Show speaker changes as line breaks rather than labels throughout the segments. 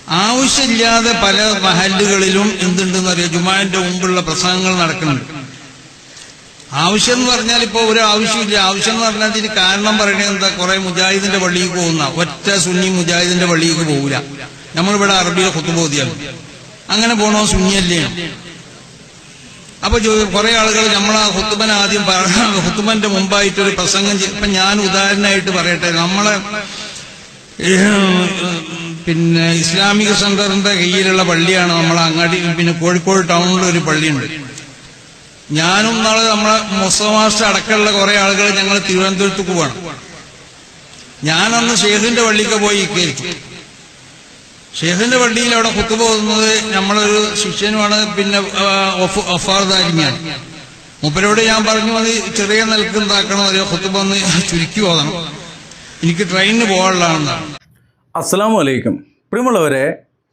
ആവശ്യമില്ലാതെ പല മഹല്ലുകളിലും എന്തുണ്ടെന്ന് അറിയാം, ജുമാന്റെ മുമ്പുള്ള പ്രസംഗങ്ങൾ നടക്കുന്നുണ്ട്. ആവശ്യം എന്ന് പറഞ്ഞാൽ ഇപ്പൊ ഒരു ആവശ്യമില്ല. ആവശ്യം എന്ന് പറഞ്ഞാൽ ഇതിന് കാരണം പറയണത് എന്താ? കുറെ മുജാഹിദിന്റെ പള്ളിക്ക് പോകുന്ന ഒറ്റ സുന്നി മുജാഹിദിന്റെ പള്ളിക്ക് പോകില്ല. നമ്മളിവിടെ അറബിയിലെ ഖുത്ബോദിയാണ്, അങ്ങനെ പോണോ സുന്നിയല്ലേ? അപ്പൊ കുറെ ആളുകൾ നമ്മളാ ഖുത്ബൻ ആദ്യം ഖുത്ബന്റെ മുമ്പായിട്ടൊരു പ്രസംഗം ഇപ്പൊ ഞാൻ ഉദാഹരണമായിട്ട് പറയട്ടെ. നമ്മളെ പിന്നെ ഇസ്ലാമിക സെന്ററിന്റെ കീഴിലുള്ള പള്ളിയാണ് നമ്മളെ അങ്ങാടി. പിന്നെ കോഴിക്കോട് ടൗണിലൊരു പള്ളിയുണ്ട്. ഞാനും നാളെ നമ്മളെ മുസ്ലിം അടക്കമുള്ള കുറെ ആളുകൾ ഞങ്ങൾ തിരുവനന്തപുരത്തേക്ക് പോകണം. ഞാനന്ന് ഷെയ്ഖിന്റെ പള്ളിക്ക് പോയി ഇരിക്കും. ഷെയ്ഖിന്റെ പള്ളിയിൽ അവിടെ ഖുത്ബ ഓതുന്നത് നമ്മളൊരു ശിഷ്യനുമാണ്, പിന്നെ വഫാർദാരിയാണ്. മൂപ്പരോട് ഞാൻ പറഞ്ഞു, അത് ചെറിയ നിലക്ക് ഉണ്ടാക്കണം, ഒരു ഖുത്ബ ഒന്ന് ചുരുക്കി ഓതണം, എനിക്ക് ട്രെയിനിന് പോകാനുള്ളതാണെന്നാണ്.
അസ്സലാമു അലൈക്കും. പ്രിയമുള്ളവരെ,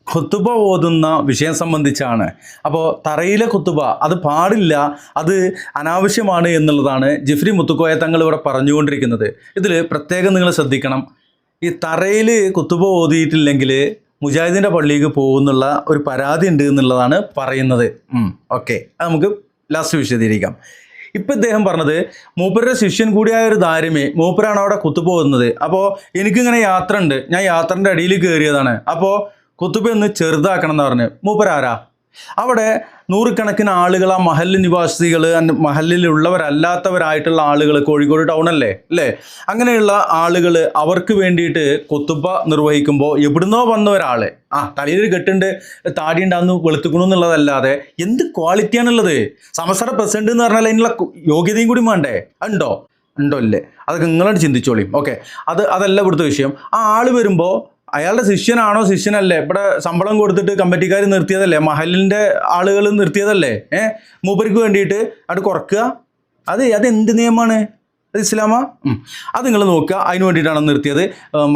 ഖുത്തുബ ഓതുന്ന വിഷയം സംബന്ധിച്ചാണ്. അപ്പോൾ തറയിലെ ഖുത്തുബ അത് പാടില്ല, അത് അനാവശ്യമാണ് എന്നുള്ളതാണ് ജിഫ്രി മുത്തുക്കോയ തങ്ങൾ ഇവിടെ പറഞ്ഞുകൊണ്ടിരിക്കുന്നത്. ഇതിൽ പ്രത്യേകം നിങ്ങൾ ശ്രദ്ധിക്കണം. ഈ തറയിൽ ഖുത്തുബ ഓതിയിട്ടില്ലെങ്കിൽ മുജാഹിദിൻ്റെ പള്ളിക്ക് പോകുന്നുള്ള ഒരു പരാതി ഉണ്ട് എന്നുള്ളതാണ് പറയുന്നത്. ഓക്കെ, അത് നമുക്ക് ലാസ്റ്റ് വിശദീകരിക്കാം. ഇപ്പം ഇദ്ദേഹം പറഞ്ഞത് മൂപ്പരുടെ ശിഷ്യൻ കൂടിയായ ഒരു ദാരിമി മൂപ്പരാണ് അവിടെ ഖുത്തുബ ഓതുന്നത്. അപ്പോൾ എനിക്കിങ്ങനെ യാത്ര ഉണ്ട്, ഞാൻ യാത്രൻ്റെ അടിയിൽ കയറിയതാണ്. അപ്പോൾ ഖുത്തുബ ഒന്ന് ചെറുതാക്കണം എന്ന് പറഞ്ഞ് മൂപ്പരാരാ? അവിടെ നൂറുകണക്കിന് ആളുകൾ, ആ മഹല്ല് നിവാസികൾ, മഹല്ലിലുള്ളവരല്ലാത്തവരായിട്ടുള്ള ആളുകൾ, കോഴിക്കോട് ടൗണല്ലേ അല്ലേ, അങ്ങനെയുള്ള ആളുകൾ അവർക്ക് വേണ്ടിയിട്ട് ഖുത്തുബ നിർവഹിക്കുമ്പോൾ എവിടുന്നോ വന്ന ഒരാൾ തലയിൽ കെട്ടുണ്ട്, താടി ഉണ്ടാകുന്നു, വെളുത്തുക്കണു എന്നുള്ളതല്ലാതെ എന്ത് ക്വാളിറ്റിയാണുള്ളത്? സമസ്ത പ്രസിഡന്റ് എന്ന് പറഞ്ഞാൽ അതിനുള്ള യോഗ്യതയും കൂടി വേണ്ടേ? ഉണ്ടോ ഇല്ലേ? അതൊക്കെ നിങ്ങളോട് ചിന്തിച്ചോളിയും. ഓക്കെ, അതല്ല ഇവിടുത്തെ വിഷയം. ആ ആൾ വരുമ്പോൾ അയാളുടെ ശിഷ്യനാണോ ശിഷ്യനല്ലേ? ഇവിടെ ശമ്പളം കൊടുത്തിട്ട് കമ്മിറ്റിക്കാർ നിർത്തിയതല്ലേ, മഹലിൻ്റെ ആളുകൾ നിർത്തിയതല്ലേ? മൂപ്പർക്ക് വേണ്ടിയിട്ട് അത് കുറക്കുക, അതെന്ത് നിയമമാണ്? അത് ഇസ്ലാമാ? അത് നിങ്ങൾ നോക്കുക. അതിന് വേണ്ടിയിട്ടാണ് നിർത്തിയത്.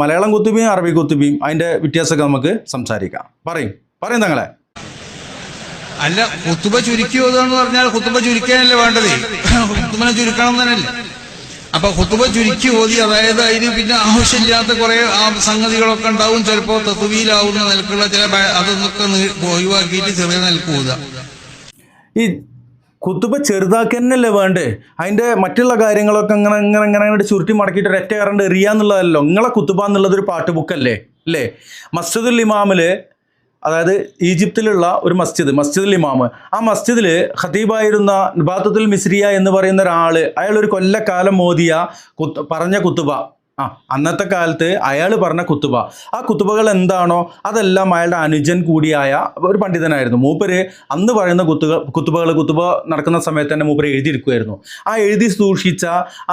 മലയാളം കുത്തുബിയും അറബി കുത്തുബിയും അതിൻ്റെ വ്യത്യാസമൊക്കെ നമുക്ക് സംസാരിക്കാം. പറയും തങ്ങളെ.
അല്ല, ഖുത്തുബ ചുരുക്കി ഓതുകയെന്ന് പറഞ്ഞാൽ ഖുത്തുബ ചുരുക്കാനല്ലേ വേണ്ടത്? ഖുത്തുബനെ ചുരുക്കണം തന്നെയല്ലേ? അപ്പൊ ഖുതുബ ചുരുക്കി ഓതി, അതായത് അതിന് പിന്നെ ആവശ്യമില്ലാത്ത കുറെ സംഗതികളൊക്കെ ഉണ്ടാവും. ചിലപ്പോൾ തത്വീലാവുന്ന നിലക്കുള്ള ചില അതൊന്നൊക്കെ ഒഴിവാക്കിയിട്ട് ചെറിയ നിലക്ക് ഓതുക.
ഈ ഖുതുബ ചെറുതാക്കി തന്നെയല്ലേ വേണ്ടേ? അതിന്റെ മറ്റുള്ള കാര്യങ്ങളൊക്കെ അങ്ങനെ ചുരുട്ടി മടക്കിയിട്ട് ഒരൊറ്റ കറണ്ട് എറിയാന്നുള്ളതല്ലോ നിങ്ങളെ ഖുതുബ എന്നുള്ളതൊരു പാട്ട് ബുക്കല്ലേ അല്ലേ? മസ്ജിദുൽ ഇമാമില്, അതായത് ഈജിപ്തിലുള്ള ഒരു മസ്ജിദുൽ ഇമാം, ആ മസ്ജിദിൽ ഖതീബായിരുന്ന നബാത്തുൽ മിസ്രിയ എന്ന് പറയുന്ന ഒരാൾ, അയാൾ ഒരു കൊല്ലക്കാലം ഓതിയ പറഞ്ഞ ഖുതുബ, അന്നത്തെ കാലത്ത് അയാൾ പറഞ്ഞ ഖുതുബ, ആ ഖുതുബകൾ എന്താണോ അതെല്ലാം അയാളുടെ അനുജൻ കൂടിയായ ഒരു പണ്ഡിതനായിരുന്നു. മൂപ്പര് അന്ന് പറയുന്ന ഖുതുബ നടക്കുന്ന സമയത്ത് തന്നെ മൂപ്പര് എഴുതിയിരിക്കുമായിരുന്നു. ആ എഴുതി സൂക്ഷിച്ച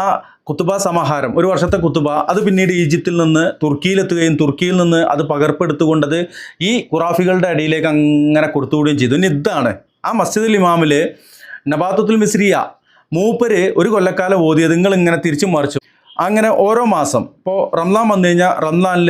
ആ ഖുതുബ സമാഹാരം, ഒരു വർഷത്തെ ഖുതുബ, അത് പിന്നീട് ഈജിപ്തിൽ നിന്ന് തുർക്കിയിലെത്തുകയും തുർക്കിയിൽ നിന്ന് അത് പകർപ്പെടുത്തുകൊണ്ടത് ഈ ഖുറാഫികളുടെ അടിയിലേക്ക് അങ്ങനെ കൊടുത്തുവിടുകയും ചെയ്തു. ഇനി ഇതാണ് ആ മസ്ജിദുൽ ഇമാമിൽ നബാത്തുൽ മിസ്രിയ മൂപ്പര് ഒരു കൊല്ലക്കാലം ഓതിയത്. നിങ്ങളിങ്ങനെ തിരിച്ചു മറിച്ചു. അങ്ങനെ ഓരോ മാസം, ഇപ്പോൾ റംസാൻ വന്നു കഴിഞ്ഞാൽ റംസാനിൽ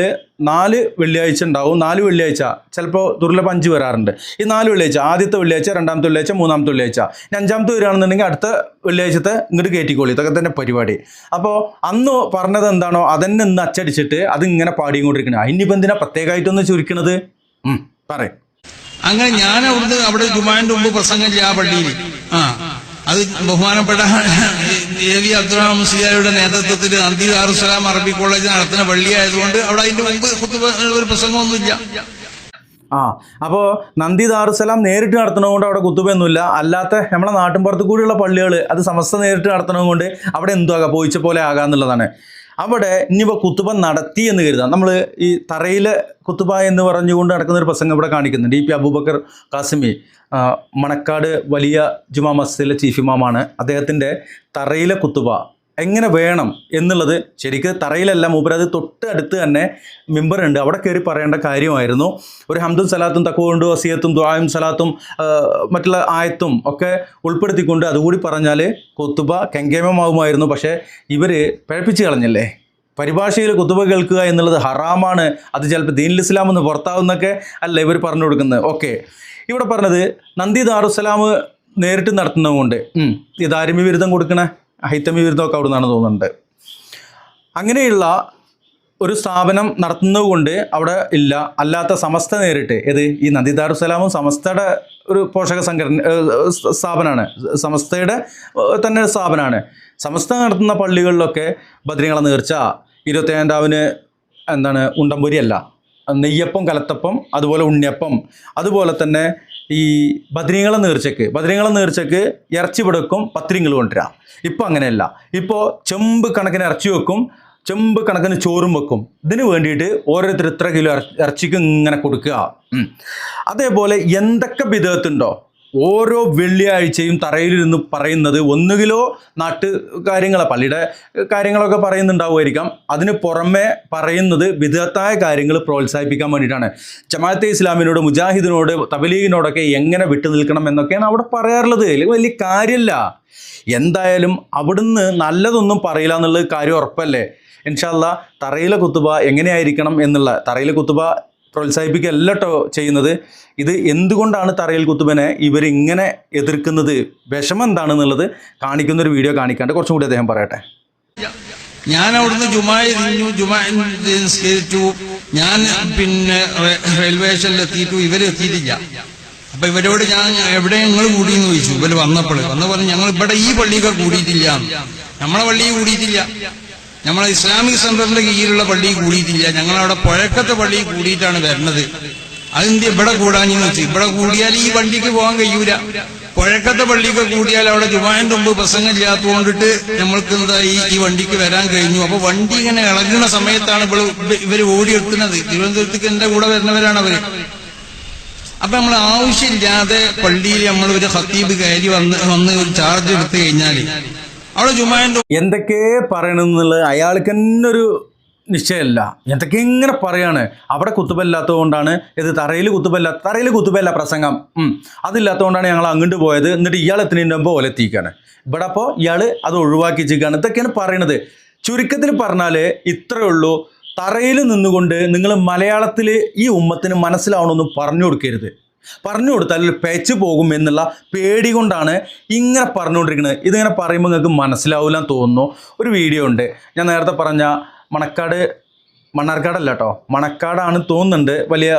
4 വെള്ളിയാഴ്ച ഉണ്ടാവും. 4 വെള്ളിയാഴ്ച, ചിലപ്പോൾ ദുർലഭം 5 വരാറുണ്ട്. ഈ 4 വെള്ളിയാഴ്ച, ആദ്യത്തെ വെള്ളിയാഴ്ച, രണ്ടാമത്തെ വെള്ളിയാഴ്ച, മൂന്നാമത്തെ വെള്ളിയാഴ്ച, ഇനി 5ാമത്തെ വരികയാണെന്നുണ്ടെങ്കിൽ അടുത്ത വെള്ളിയാഴ്ചത്തെ ഇങ്ങോട്ട് കയറ്റിക്കോളി. ഇതൊക്കെ തന്നെ പരിപാടി. അപ്പോൾ അന്ന് പറഞ്ഞത് എന്താണോ അതന്നെ ഇന്ന് അച്ചടിച്ചിട്ട് അത് ഇങ്ങനെ പാടിക്കൊണ്ടിരിക്കണം. അതിനിപ്പോൾ എന്തിനാ പ്രത്യേകമായിട്ടൊന്ന് ചുരുക്കണത്? പറയും.
അങ്ങനെ ഞാൻ അവിടെ ജുമാന്റെ മുമ്പ് പ്രസംഗം ചെയ്യാ പള്ളിയിൽ. അത് ബഹുമാനപ്പെട്ട എ.വി. അബ്ദുറഹ്മാൻ മുസ്ലിയാരുടെ നേതൃത്വത്തിൽ നന്ദി ദാറുസ്സലാം അറബി കോളേജ് നടത്തുന്ന പള്ളിയായതുകൊണ്ട് അവിടെ അതിന്റെ മുമ്പ് ഒരു പ്രസംഗമൊന്നുമില്ല.
അപ്പോൾ നന്ദി ദാറുസ്സലാം നേരിട്ട് നടത്തണതുകൊണ്ട് അവിടെ കുത്തുബയൊന്നുമില്ല. അല്ലാത്ത നമ്മളെ നാട്ടിൻപുറത്ത് കൂടിയുള്ള പള്ളികൾ അത് സമസ്ത നേരിട്ട് നടത്തണതുകൊണ്ട് അവിടെ എന്തുവാകാം, പോയിച്ച പോലെ ആകാന്നുള്ളതാണ്. അവിടെ ഇനിയിപ്പോൾ കുത്തുബ നടത്തി എന്ന് കരുതാം. നമ്മൾ ഈ തറയിലെ കുത്തുബ എന്ന് പറഞ്ഞുകൊണ്ട് നടക്കുന്ന ഒരു പ്രസംഗം ഇവിടെ കാണിക്കുന്നുണ്ട്. പി അബൂബക്കർ കാസിമി, മണക്കാട് വലിയ ജുമാ മസ്ജിദിലെ ചീഫ് ഇമാമാണ്. അദ്ദേഹത്തിൻ്റെ തറയിലെ കുത്തുബ എങ്ങനെ വേണം എന്നുള്ളത് ശരിക്കും തറയിലല്ല, മൂപ്പരത് തൊട്ട് അടുത്ത് തന്നെ മിമ്പറുണ്ട്, അവിടെ കയറി പറയേണ്ട കാര്യമായിരുന്നു. ഒരു ഹംദും സലാത്തും തഖ്വ വസിയത്തും ദുആയും സലാത്തും മറ്റുള്ള ആയത്തും ഒക്കെ ഉൾപ്പെടുത്തിക്കൊണ്ട് അതുകൂടി പറഞ്ഞാൽ കുത്തുബ കെങ്കേമമാകുമായിരുന്നു. പക്ഷേ ഇവർ പഴപ്പിച്ച് കളഞ്ഞല്ലേ. പരിഭാഷയിൽ കുത്തുബ കേൾക്കുക എന്നുള്ളത് ഹറാമാണ്, അത് ചിലപ്പോൾ ദീനുൽ ഇസ്ലാം എന്ന് പുറത്താവുന്നൊക്കെ അല്ല ഇവർ പറഞ്ഞു കൊടുക്കുന്നത്. ഓക്കെ, ഇവിടെ പറഞ്ഞത് നന്ദി ദാറുസ്സലാം നേരിട്ട് നടത്തുന്നതുകൊണ്ട് ഈ ദാരിമി വിരുദ്ധം കൊടുക്കണ ഹൈത്തമി വിരുദ്ധമൊക്കെ അവിടെ നിന്നാണ് തോന്നുന്നുണ്ട്. അങ്ങനെയുള്ള ഒരു സ്ഥാപനം നടത്തുന്നത് കൊണ്ട് അവിടെ ഇല്ല, അല്ലാത്ത സമസ്ത നേരിട്ട് ഈ നന്ദിദാറുസലാമും സമസ്തയുടെ ഒരു പോഷക സംഘടന സ്ഥാപനമാണ്, സമസ്തയുടെ തന്നെ സ്ഥാപനമാണ്. സമസ്ത നടത്തുന്ന പള്ളികളിലൊക്കെ ബദ്രീങ്ങളെ നേർച്ച 27 രാവിന് ഉണ്ടംപൊരി അല്ല, നെയ്യപ്പം, കലത്തപ്പം, അതുപോലെ ഉണ്ണിയപ്പം, അതുപോലെ തന്നെ ഈ ബദ്രീങ്ങളെ നേർച്ചയ്ക്ക് ഇറച്ചി പിടക്കും, പത്തിരിങ്ങൾ കൊണ്ടുവരാം. ഇപ്പോൾ അങ്ങനെയല്ല, ഇപ്പോൾ ചെമ്പ് കണക്കിന് ഇറച്ചി വെക്കും, ചെമ്പ് കണക്കിന് ചോറും വെക്കും. ഇതിന് വേണ്ടിയിട്ട് ഓരോരുത്തർ ഇത്ര കിലോ ഇറച്ചിക്ക് ഇങ്ങനെ കൊടുക്കുക. അതേപോലെ എന്തൊക്കെ ബിദഅത്തുണ്ടോ ഓരോ വെള്ളിയാഴ്ചയും തറയിലിരുന്ന് പറയുന്നത്, ഒന്നുകിലോ നാട്ടു കാര്യങ്ങളെ പള്ളിയുടെ കാര്യങ്ങളൊക്കെ പറയുന്നുണ്ടാവുമായിരിക്കാം, അതിന് പുറമെ പറയുന്നത് ബിദഅത്തായ കാര്യങ്ങൾ പ്രോത്സാഹിപ്പിക്കാൻ വേണ്ടിയിട്ടാണ്. ജമാഅത്തെ ഇസ്ലാമിനോട്, മുജാഹിദിനോട്, തബ്ലീഗിനോടൊക്കെ എങ്ങനെ വിട്ടു നിൽക്കണം എന്നൊക്കെയാണ് അവിടെ പറയാറുള്ളത്. വലിയ കാര്യമില്ല. എന്തായാലും അവിടുന്ന് നല്ലതൊന്നും പറയില്ല എന്നുള്ളത് കാര്യം ഉറപ്പല്ലേ. ഇൻഷാ അല്ലാഹ് തറയിലെ കുത്തുബ എങ്ങനെയായിരിക്കണം എന്നുള്ള, തറയിലെ കുത്തുബ പ്രോത്സാഹിപ്പിക്കുകയല്ല കേട്ടോ ചെയ്യുന്നത്. ഇത് എന്തുകൊണ്ടാണ് തറയിൽ കുത്തുബനെ ഇവരിങ്ങനെ എതിർക്കുന്നത്, വിഷമം എന്താണെന്നുള്ളത് കാണിക്കുന്നൊരു വീഡിയോ കാണിക്കാണ്ട് കുറച്ചും കൂടി അദ്ദേഹം പറയട്ടെ.
ഞാൻ അവിടുന്ന് ജുമാ നിസ്കരിച്ചു. ഞാൻ പിന്നെ റെയിൽവേ സ്റ്റേഷനിലെത്തിയിട്ടു, ഇവരെത്തിയിട്ടില്ല. അപ്പൊ ഇവരോട് ഞാൻ എവിടെ നിങ്ങൾ കൂടിയെന്ന് ചോദിച്ചു. ഇവര് വന്നപ്പോൾ ഞങ്ങൾ ഇവിടെ ഈ പള്ളിയൊക്കെ കൂടിയിട്ടില്ല, നമ്മളെ പള്ളി കൂടിയിട്ടില്ല, നമ്മളെ ഇസ്ലാമിക് സെന്ററിന്റെ കീഴിലുള്ള പള്ളി കൂടിയിട്ടില്ല, ഞങ്ങളവിടെ പുഴക്കത്തെ പള്ളി കൂടിയിട്ടാണ് വരുന്നത്. അതെന്ത് ഇവിടെ കൂടാഞ്ഞെന്ന് വെച്ച്, ഇവിടെ കൂടിയാൽ ഈ വണ്ടിക്ക് പോകാൻ കഴിയൂല. പുഴക്കത്തെ പള്ളിക്ക് കൂടിയാൽ അവിടെ ജുമാന്റെ മുമ്പ് പ്രസംഗം ചെയ്യാത്തതുകൊണ്ടിട്ട് നമ്മൾക്ക് എന്താ ഈ വണ്ടിക്ക് വരാൻ കഴിഞ്ഞു. അപ്പൊ വണ്ടി ഇങ്ങനെ ഇളകുന്ന സമയത്താണ് ഇവര് ഓടിയെത്തുന്നത്. തിരുവനന്തപുരത്തേക്ക് എന്റെ കൂടെ വരുന്നവരാണ് അവര്. അപ്പൊ നമ്മൾ ആവശ്യമില്ലാതെ പള്ളിയിൽ നമ്മൾ ഒരു ഖത്തീബ് കയറി വന്ന് ഒരു ചാർജ് എടുത്തു കഴിഞ്ഞാല് അവിടെ ജുമാന്റെ
എന്തൊക്കെ പറയണമെന്നുള്ളത് അയാൾക്ക് തന്നെ ഒരു നിശ്ചയമല്ല. എന്തൊക്കെ ഇങ്ങനെ പറയാണ്. അവിടെ കുത്തുബല്ലാത്തത് കൊണ്ടാണ് ഇത്, തറയിൽ കുത്തുബല്ല പ്രസംഗം, അതില്ലാത്തതുകൊണ്ടാണ് ഞങ്ങൾ അങ്ങോട്ട് പോയത്. എന്നിട്ട് ഇയാൾ എത്തുന്നതിൻ്റെ മുമ്പ് ഓലെത്തിക്കാണ്. ഇവിടെ അപ്പോൾ ഇയാൾ അത് ഒഴിവാക്കി വെച്ചിരിക്കുകയാണ്. ഇതൊക്കെയാണ് പറയണത്. ചുരുക്കത്തിൽ പറഞ്ഞാൽ ഇത്രയേ ഉള്ളൂ. തറയിൽ നിന്നുകൊണ്ട് നിങ്ങൾ മലയാളത്തിൽ ഈ ഉമ്മത്തിന് മനസ്സിലാവണമെന്ന് പറഞ്ഞു കൊടുക്കരുത്. പറഞ്ഞു കൊടുത്താൽ പേച്ച് പോകും എന്നുള്ള പേടി കൊണ്ടാണ് ഇങ്ങനെ പറഞ്ഞുകൊണ്ടിരിക്കുന്നത്. ഇതിങ്ങനെ പറയുമ്പോൾ നിങ്ങൾക്ക് മനസ്സിലാവില്ല എന്ന് തോന്നുന്നു. ഒരു വീഡിയോ ഉണ്ട്, ഞാൻ നേരത്തെ പറഞ്ഞ മണ്ണാർക്കാടല്ല കേട്ടോ, മണക്കാടാണ് തോന്നുന്നുണ്ട്, വലിയ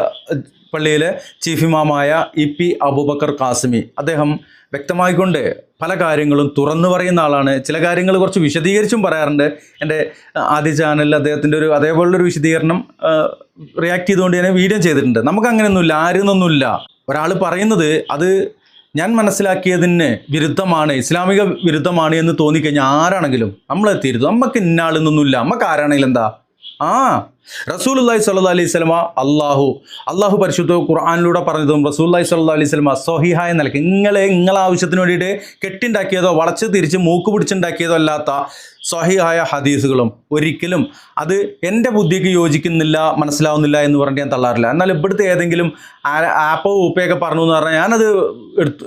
പള്ളിയിലെ ചീഫ് ഇമാമായ EP അബൂബക്കർ ഖാസിമി. അദ്ദേഹം വ്യക്തമായിക്കൊണ്ട് പല കാര്യങ്ങളും തുറന്നു പറയുന്ന ആളാണ്. ചില കാര്യങ്ങൾ കുറച്ച് വിശദീകരിച്ചും പറയാറുണ്ട്. എൻ്റെ ആദ്യ ചാനലിൽ അദ്ദേഹത്തിൻ്റെ അതേപോലുള്ളൊരു വിശദീകരണം റിയാക്ട് ചെയ്തുകൊണ്ട് ഞാൻ വീഡിയോ ചെയ്തിട്ടുണ്ട്. നമുക്ക് അങ്ങനെയൊന്നുമില്ല, ആരെന്നൊന്നുമില്ല. ഒരാൾ പറയുന്നത് അത് ഞാൻ മനസ്സിലാക്കിയതിന് വിരുദ്ധമാണ്, ഇസ്ലാമിക വിരുദ്ധമാണ് എന്ന് തോന്നിക്കഴിഞ്ഞാൽ ആരാണെങ്കിലും നമ്മളെത്തിയിരുന്നു. നമുക്ക് ഇന്നാളെന്നൊന്നുമില്ല. നമുക്ക് ആരാണെങ്കിലും എന്താ, റസൂലുള്ളാഹി സ്വല്ലല്ലാഹു അലൈഹി വസല്ലമ അള്ളാഹു പരിശുദ്ധ ഖുർആനിലൂടെ പറഞ്ഞതും റസൂലുള്ളാഹി സ്വല്ലല്ലാഹു അലൈഹി വസല്ലമ സ്വഹീഹായ നിലയ്ക്ക് നിങ്ങളെ ആവശ്യത്തിന് വേണ്ടിയിട്ട് കെട്ടിണ്ടാക്കിയതോ വളച്ച് തിരിച്ച് മൂക്ക് പിടിച്ചുണ്ടാക്കിയതോ അല്ലാത്ത സ്വഹീഹായ ഹദീസുകളും ഒരിക്കലും അത് എൻ്റെ ബുദ്ധിക്ക് യോജിക്കുന്നില്ല, മനസ്സിലാവുന്നില്ല എന്ന് പറഞ്ഞിട്ട് ഞാൻ തള്ളാറില്ല. എന്നാൽ ഇവിടുത്തെ ഏതെങ്കിലും ആപ്പോ ഊപ്പയൊക്കെ പറഞ്ഞു എന്ന് പറഞ്ഞാൽ ഞാനത്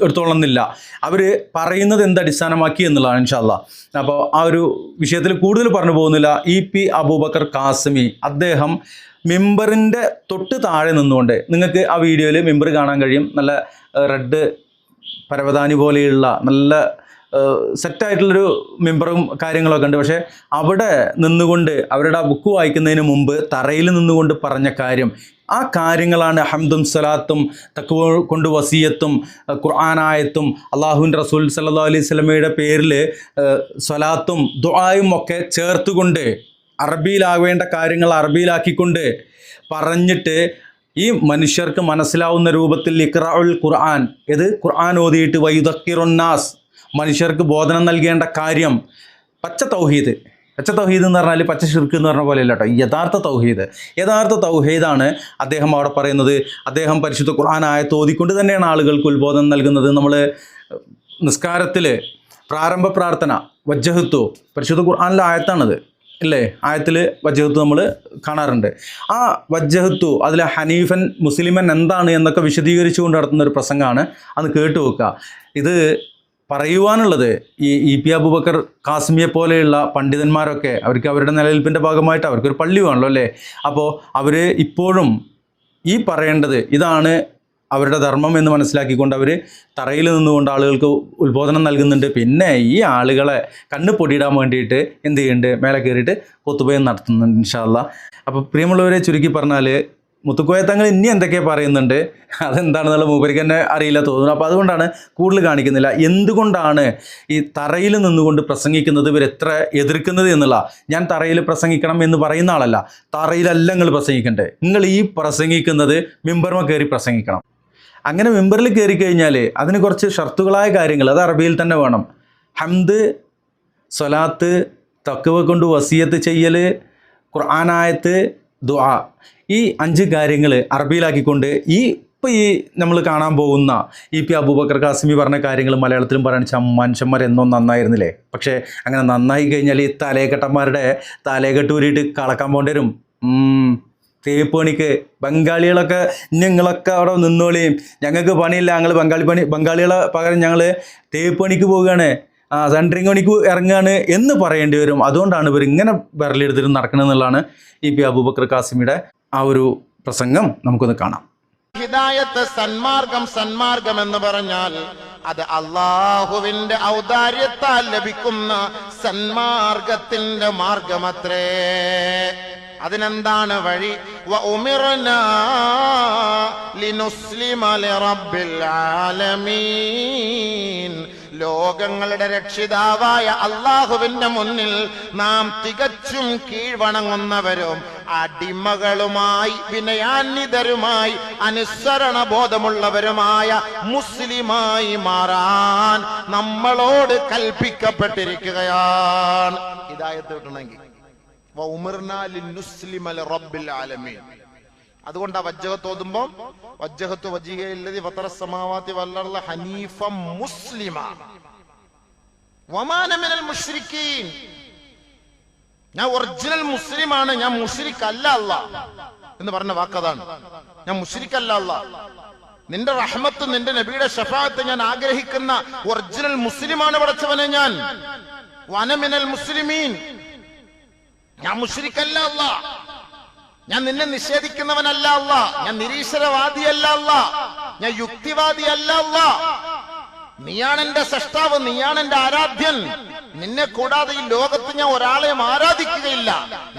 എടുത്തോളുന്നില്ല. അവർ പറയുന്നത് എന്തടിസ്ഥാനമാക്കി എന്നുള്ളതാണ് ഇൻഷാ അല്ലാഹ്. അപ്പോൾ ആ ഒരു വിഷയത്തിൽ കൂടുതൽ പറഞ്ഞു പോകുന്നില്ല. EP അബൂബക്കർ ഖാസിമി അദ്ദേഹം മിമ്പറിൻ്റെ തൊട്ട് താഴെ നിന്നുകൊണ്ട്, നിങ്ങൾക്ക് ആ വീഡിയോയിൽ മിമ്പർ കാണാൻ കഴിയും, നല്ല റെഡ് പരവതാനി പോലെയുള്ള നല്ല സെറ്റായിട്ടുള്ളൊരു മെമ്പറും കാര്യങ്ങളൊക്കെ ഉണ്ട്. പക്ഷേ അവിടെ നിന്നുകൊണ്ട് അവരുടെ ആ ബുക്ക് വായിക്കുന്നതിന് മുമ്പ് തറയിൽ നിന്നുകൊണ്ട് പറഞ്ഞ കാര്യം, ആ കാര്യങ്ങളാണ് ഹംദും സലാത്തും തഖ്വ കൊണ്ട് വസിയത്തും ഖുർആനായത്തും അള്ളാഹുവിൻ്റെ റസൂൽ സല്ലല്ലാഹു അലൈഹി വസല്ലമയുടെ പേരിൽ സ്വലാത്തും ദുആയും ഒക്കെ ചേർത്തുകൊണ്ട് അറബിയിലാവേണ്ട കാര്യങ്ങൾ അറബിയിലാക്കിക്കൊണ്ട് പറഞ്ഞിട്ട് ഈ മനുഷ്യർക്ക് മനസ്സിലാവുന്ന രൂപത്തിൽ ഇഖ്റാഉൽ ഖുർആൻ, ഇത് ഖുർആൻ ഓതിയിട്ട് വയുദക്കിറുന്നാസ്, മനുഷ്യർക്ക് ബോധനം നൽകേണ്ട കാര്യം പച്ച തൗഹീദ് എന്ന് പറഞ്ഞാൽ പച്ച ശിർക്ക് എന്ന് പറഞ്ഞ പോലെയല്ല കേട്ടോ, യഥാർത്ഥ തൗഹീദാണ് അദ്ദേഹം അവിടെ പറയുന്നത്. അദ്ദേഹം പരിശുദ്ധ ഖുർആൻ ആയത്ത് ഓതിക്കൊണ്ട് തന്നെയാണ് ആളുകൾക്ക് ഉത്ബോധനം നൽകുന്നത്. നമ്മൾ നിസ്കാരത്തിൽ പ്രാരംഭ പ്രാർത്ഥന വജ്ജഹത്തു പരിശുദ്ധ ഖുർആനിലെ ആയത്താണത് ഇല്ലേ, ആയത്തിൽ വജ്ജഹത്തു നമ്മൾ കാണാറുണ്ട്. ആ വജ്ജഹത്തു അതിലെ ഹനീഫൻ മുസ്ലിമൻ എന്താണ് എന്നൊക്കെ വിശദീകരിച്ചുകൊണ്ട് നടത്തുന്ന ഒരു പ്രസംഗമാണ്. അത് കേട്ടു വെക്കുക. ഇത് പറയുവാനുള്ളത് ഈ EP അബൂബക്കർ ഖാസിമിയെ പോലെയുള്ള പണ്ഡിതന്മാരൊക്കെ അവർക്ക് അവരുടെ നിലനിൽപ്പിൻ്റെ ഭാഗമായിട്ട് അവർക്കൊരു പള്ളി വേണമല്ലോ അല്ലേ. അപ്പോൾ അവർ ഇപ്പോഴും ഈ പറയേണ്ടത് ഇതാണ് അവരുടെ ധർമ്മം എന്ന് മനസ്സിലാക്കിക്കൊണ്ട് അവർ തറയിൽ നിന്നുകൊണ്ട് ആളുകൾക്ക് ഉത്ബോധനം നൽകുന്നുണ്ട്. പിന്നെ ഈ ആളുകളെ കണ്ണ് പൊടിയിടാൻ വേണ്ടിയിട്ട് എന്ത് ചെയ്യുന്നുണ്ട്, മേലെ കയറിയിട്ട് ഖുതുബയും നടത്തുന്നുണ്ട് ഇൻഷാ അല്ലാഹ്. അപ്പോൾ പ്രിയമുള്ളവരെ, ചുരുക്കി പറഞ്ഞാൽ മുത്തുക്കോയ തങ്ങൾ ഇനി എന്തൊക്കെ പറയുന്നുണ്ട്, അതെന്താണെന്നുള്ള മൂപ്പർക്ക് തന്നെ അറിയില്ല തോന്നുന്നു. അപ്പോൾ അതുകൊണ്ടാണ് കൂടുതൽ കാണിക്കുന്നില്ല. എന്തുകൊണ്ടാണ് ഈ തറയിൽ നിന്നുകൊണ്ട് പ്രസംഗിക്കുന്നത് ഇവർ എത്ര എതിർക്കുന്നത് എന്നുള്ള. ഞാൻ തറയിൽ പ്രസംഗിക്കണം എന്ന് പറയുന്ന ആളല്ല, തറയിലല്ല നിങ്ങൾ പ്രസംഗിക്കണ്ടേ. നിങ്ങൾ ഈ പ്രസംഗിക്കുന്നത് മിമ്പർമ കയറി പ്രസംഗിക്കണം. അങ്ങനെ മിമ്പറിൽ കയറി കഴിഞ്ഞാൽ അതിന് കുറച്ച് ഷർത്തുകളായ കാര്യങ്ങൾ അത് അറബിയിൽ തന്നെ വേണം. ഹംദ്, സ്വലാത്ത്, തഖ്വ കൊണ്ട് വസിയത്ത് ചെയ്യൽ, ഖുർആനായത്ത്, ദുആ, ഈ 5 കാര്യങ്ങൾ അറബിയിലാക്കിക്കൊണ്ട് ഈ നമ്മൾ കാണാൻ പോകുന്ന പി അബൂബക്കർ കാസിമി പറഞ്ഞ കാര്യങ്ങൾ മലയാളത്തിലും പറയാൻ മനുഷ്യന്മാർ എന്നോ നന്നായിരുന്നില്ലേ. പക്ഷേ അങ്ങനെ നന്നായി കഴിഞ്ഞാൽ ഈ തലേക്കെട്ടന്മാരുടെ തലേക്കെട്ട് ഊരിയിട്ട് കളക്കാൻ പോകേണ്ടി വരും. തേപ്പ് പണിക്ക് ബംഗാളികളൊക്കെ നിങ്ങളൊക്കെ അവിടെ നിന്നോളിയും, ഞങ്ങൾക്ക് പണിയില്ല, ഞങ്ങൾ ബംഗാളികളെ പകരം ഞങ്ങൾ തേപ്പ് പണിക്ക് പോവുകയാണ്, സെൻട്രിങ് പണിക്ക് ഇറങ്ങുകയാണ് എന്ന് പറയേണ്ടി വരും. അതുകൊണ്ടാണ് ഇവർ ഇങ്ങനെ വിരലെടുത്തിട്ട് നടക്കണമെന്നുള്ളതാണ് പി അബൂബക്കർ കാസിമിയുടെ ആ ഒരു പ്രസംഗം. നമുക്കൊന്ന് കാണാം.
ഹിദായത്ത്, സന്മാർഗം എന്ന് പറഞ്ഞാൽ അത് അള്ളാഹുവിന്റെ ഔദാര്യത്താൽ ലഭിക്കുന്ന സന്മാർഗത്തിന്റെ മാർഗമത്രേ. അതിനെന്താണ് വഴി? വഉമിർനാ ലിനുസ്ലിമ ലിറബ്ബിൽ ആലമീൻ. ലോകങ്ങളുടെ രക്ഷിതാവായ അള്ളാഹുവിന്റെ മുന്നിൽ നാം തികച്ചും കീഴ്വണങ്ങുന്നവരും അടിമകളുമായി വിനയാന്വിതരുമായി അനുസരണ ബോധമുള്ളവരുമായ മുസ്ലിമായി മാറാൻ നമ്മളോട് കൽപ്പിക്കപ്പെട്ടിരിക്കുകയാണ്. ഹിദായത്ത് കിട്ടണമെങ്കിൽ അതുകൊണ്ട് വജ്ജഹത്ത് ഓതുമ്പോ വജ്ജഹത്തു വജിഹല്ലദി ഫതറസ് സമാവാതി വൽ ഹനീഫ മുസ്ലിമ വമാ അന മിനൽ മുശ്രിക്കീൻ. ഞാൻ ഒറിജിനൽ മുസ്ലിമാണ്, ഞാൻ മുശ്രിക് അല്ല അല്ലാഹ് എന്ന് പറഞ്ഞ വാക്കതാണ്. ഞാൻ മുശ്രിക് അല്ല അല്ലാഹ്. നിന്റെ റഹ്മത്ത്, നിന്റെ നബിയുടെ ശഫാഅത്ത് ഞാൻ ആഗ്രഹിക്കുന്ന ഒറിജിനൽ മുസ്ലിമാണ് പടച്ചവനെ ഞാൻ. വഅന മിനൽ മുസ്ലിമീൻ. ഞാൻ മുശ്രിക്കല്ല അല്ലാഹ്. ഞാൻ നിന്നെ നിഷേധിക്കുന്നവനല്ല അല്ലാഹ്. ഞാൻ നിരീശ്വരവാദിയല്ല അല്ലാഹ്. ഞാൻ യുക്തിവാദിയല്ല അല്ലാഹ്. നീയാണ് എന്റെ സൃഷ്ടാവ്, നീയാണ് എന്റെ ആരാധ്യൻ. നിന്നെ കൂടാതെ ഈ ലോകത്ത് ഞാൻ ഒരാളെയും ആരാധിക്കുകയില്ല.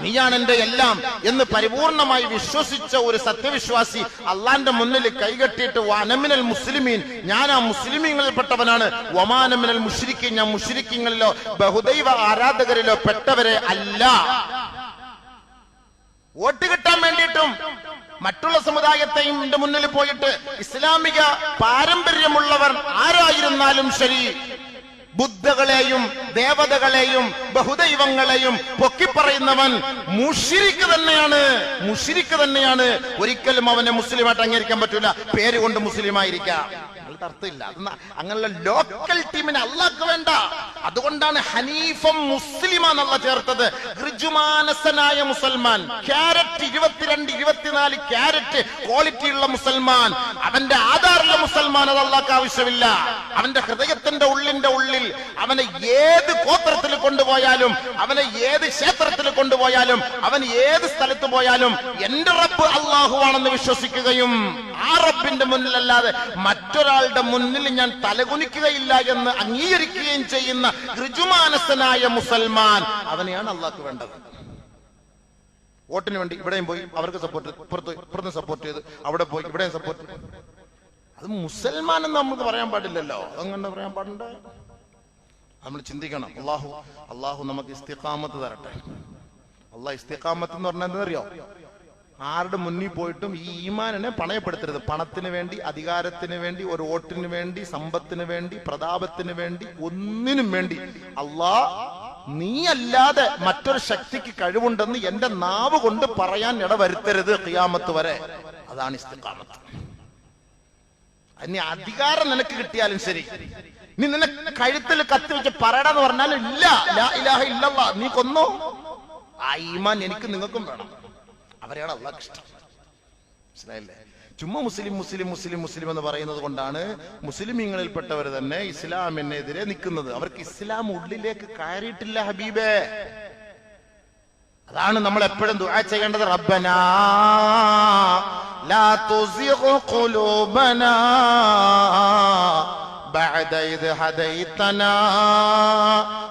നീയാണ് എന്റെ എല്ലാം എന്ന് പരിപൂർണമായി വിശ്വസിച്ച ഒരു സത്യവിശ്വാസി അള്ളാന്റെ മുന്നിൽ കൈകെട്ടിയിട്ട് വനമിനൽ മുസ്ലിമീൻ, ഞാൻ ആ മുസ്ലിമീങ്ങളിൽപ്പെട്ടവനാണ്. വമാനമിനൽ മുശ്രിക്കീൻ, ഞാൻ മുശ്രിക്കീങ്ങളിലോ ബഹുദൈവ ആരാധകരിലോ പെട്ടവരെ അല്ല. വോട്ട് കിട്ടാൻ വേണ്ടിയിട്ടും മറ്റുള്ള സമുദായത്തെയും മുന്നിൽ പോയിട്ട് ഇസ്ലാമിക പാരമ്പര്യമുള്ളവർ ആരായിരുന്നാലും ശരി, ബുദ്ധകളെയും ദേവതകളെയും ബഹുദൈവങ്ങളെയും പൊക്കിപ്പറയുന്നവൻ മുശ്രിക്ക് തന്നെയാണ്. ഒരിക്കലും അവനെ മുസ്ലിമായിട്ട് അംഗീകരിക്കാൻ പറ്റൂല. പേര് കൊണ്ട് മുസ്ലിമായിരിക്കാം, അർത്ഥമില്ല. അങ്ങനെയുള്ള ലോക്കൽ ടീമിനെ അള്ളാഹ്ക്ക് വേണ്ട. അതുകൊണ്ടാണ് ഹനീഫം മുസ്ലിം എന്നുള്ള ചേർത്തത്. ഋജുമാനസനായ മുസൽമാൻ, ക്യാരറ്റ് 22-24 ക്യാരറ്റ് ക്വാളിറ്റി ഉള്ള മുസൽമാൻ, അവന്റെ ആധാറിലെ മുസൽമാൻ, അത് അള്ളാഹ്ക്ക് ആവശ്യമില്ല. അവന്റെ ഹൃദയത്തിന്റെ ഉള്ളിൽ അവനെ ഏത് ഗോത്രത്തിൽ കൊണ്ടുപോയാലും, അവനെ ഏത് ക്ഷേത്രത്തിൽ കൊണ്ടുപോയാലും, അവൻ ഏത് സ്ഥലത്ത് പോയാലും എന്റെ റബ്ബ് അള്ളാഹുവാണെന്ന് വിശ്വസിക്കുകയും ആ റബ്ബിന്റെ മുന്നിലല്ലാതെ മറ്റൊരാളുടെ മുന്നിൽ ഞാൻ തലകുനിക്കുകയില്ല എന്ന് അംഗീകരിക്കുകയും ചെയ്യുന്ന ഋജുമാനസനായ മുസൽമാൻ, അവനെയാണ് അള്ളാഹ്ക്ക് വേണ്ടത്. വോട്ടിന് വേണ്ടി ഇവിടെയും പോയി അവർക്ക് സപ്പോർട്ട്, ഇപ്പുറത്ത് സപ്പോർട്ട് ചെയ്ത്, അവിടെ പോയി ഇവിടെയും സപ്പോർട്ട്. അത് മുസൽമാൻ എന്ന് നമുക്ക് പറയാൻ പാടില്ലല്ലോ. അതങ്ങനെ പറയാൻ പാടുണ്ട്. നമ്മൾ ചിന്തിക്കണം. അള്ളാഹു നമുക്ക് ഇസ്തിഖാമത്ത് തരട്ടെ. അള്ളാഹ് ഇസ്തിഖാമത്ത് എന്ന് പറഞ്ഞാൽ എന്തറിയോ? ആരുടെ മുന്നിൽ പോയിട്ടും ഈ ഈമാനിനെ പണയപ്പെടുത്തരുത്. പണത്തിന് വേണ്ടി, അധികാരത്തിന് വേണ്ടി, ഒരു വോട്ടിന് വേണ്ടി, സമ്പത്തിന് വേണ്ടി, പ്രതാപത്തിന് വേണ്ടി, ഒന്നിനും വേണ്ടി അള്ളാഹ് നീ അല്ലാതെ മറ്റൊരു ശക്തിക്ക് കഴിവുണ്ടെന്ന് എന്റെ നാവ് കൊണ്ട് പറയാൻ ഇടവരുത്തരുത് ഖിയാമത്ത് വരെ. അതാണ് ഇസ്തിഖാമത്ത്. ഇനി അധികാരം നിനക്ക് കിട്ടിയാലും ശരി, നീ നിന്നെ കഴുത്തിൽ കത്തി വെച്ച് പറയണമെന്ന് പറഞ്ഞാലും ഇല്ല, ലാ ഇലാഹ ഇല്ലല്ലാഹ്, നീ കൊന്നോ, ആ ഈമാൻ എനിക്ക് നിങ്ങൾക്കും വേണം. അവരെയാണ് അള്ളാഹ് ഇഷ്ടം. മനസ്സിലായില്ലേ? ചുമ്മാ മുസ്ലിം എന്ന് പറയുന്നത് കൊണ്ടാണ് മുസ്ലിമീങ്ങളിൽപ്പെട്ടവർ തന്നെ ഇസ്ലാമിനെതിരെ നിൽക്കുന്നത്. അവർക്ക് ഇസ്ലാം ഉള്ളിലേക്ക് കയറിയിട്ടില്ല ഹബീബേ. അതാണ് നമ്മൾ എപ്പോഴും ദുആ ചെയ്യേണ്ടത്. റബ്ബനാ ലാ തുസിഗു ഖുലൂബനാ بعد إذ هديتنا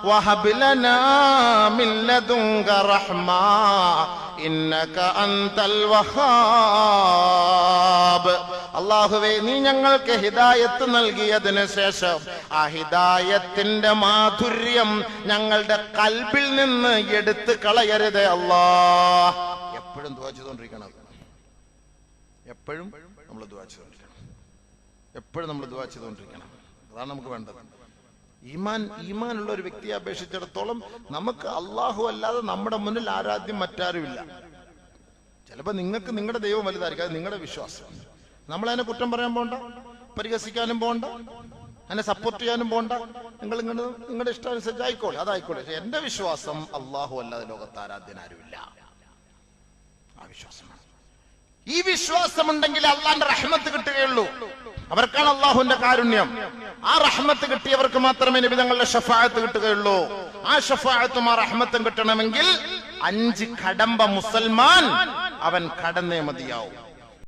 وهب لنا من لدنك رحمة إنك أنت الوهاب. അല്ലാഹുവേ, നീ ഞങ്ങൾക്ക് ഹിദായത്ത് നൽകിയതിനു ശേഷം ആ ഹിദായത്തിന്റെ മാധുര്യം ഞങ്ങളുടെ കൽബിൽ നിന്ന് എടുത്തു കളയരുതേ അല്ലാഹ്. എപ്പോഴും ദുആ ചെയ്തുകൊണ്ടിരിക്കണം. എപ്പോഴും നമ്മൾ ദുആ ചെയ്തുകൊണ്ടിരിക്കണം. എപ്പോഴും നമ്മൾ ദുആ ചെയ്തുകൊണ്ടിരിക്കണം. അതാണ് നമുക്ക് വേണ്ടത്. ഈമാനുള്ള ഒരു വ്യക്തിയെ അപേക്ഷിച്ചിടത്തോളം നമുക്ക് അള്ളാഹു അല്ലാതെ നമ്മുടെ മുന്നിൽ ആരാധ്യം മറ്റാരുമില്ല. ചിലപ്പോൾ നിങ്ങൾക്ക് നിങ്ങളുടെ ദൈവം വലുതായിരിക്കും, അത് നിങ്ങളുടെ വിശ്വാസം. നമ്മളതിനെ കുറ്റം പറയാൻ പോണ്ട, പരിഹസിക്കാനും പോണ്ട, അതിനെ സപ്പോർട്ട് ചെയ്യാനും പോണ്ട. നിങ്ങളുടെ ഇഷ്ടാനുസരിച്ച് ആയിക്കോളെ, അതായിക്കോളെ. പക്ഷെ എന്റെ വിശ്വാസം അള്ളാഹു അല്ലാതെ ലോകത്ത് ആരാധ്യനാരുമില്ല. ആ വിശ്വാസമാണ്. ഈ വിശ്വാസമുണ്ടെങ്കിൽ അള്ളാന്റെ റഹ്മത്ത് കിട്ടുകയുള്ളൂ. അവർക്കാണ് അള്ളാഹുവിന്റെ കാരുണ്യം. ആ റഹ്മത്ത് കിട്ടിയവർക്ക് മാത്രമേ നബി തങ്ങളുടെ ശഫാഅത്ത് കിട്ടുകയുള്ളൂ. ആ ശഫാഅത്തും ആ റഹ്മത്തും കിട്ടണമെങ്കിൽ 5 കടമ്പ മുസൽമാൻ അവൻ കടന്നേ മതിയാവും.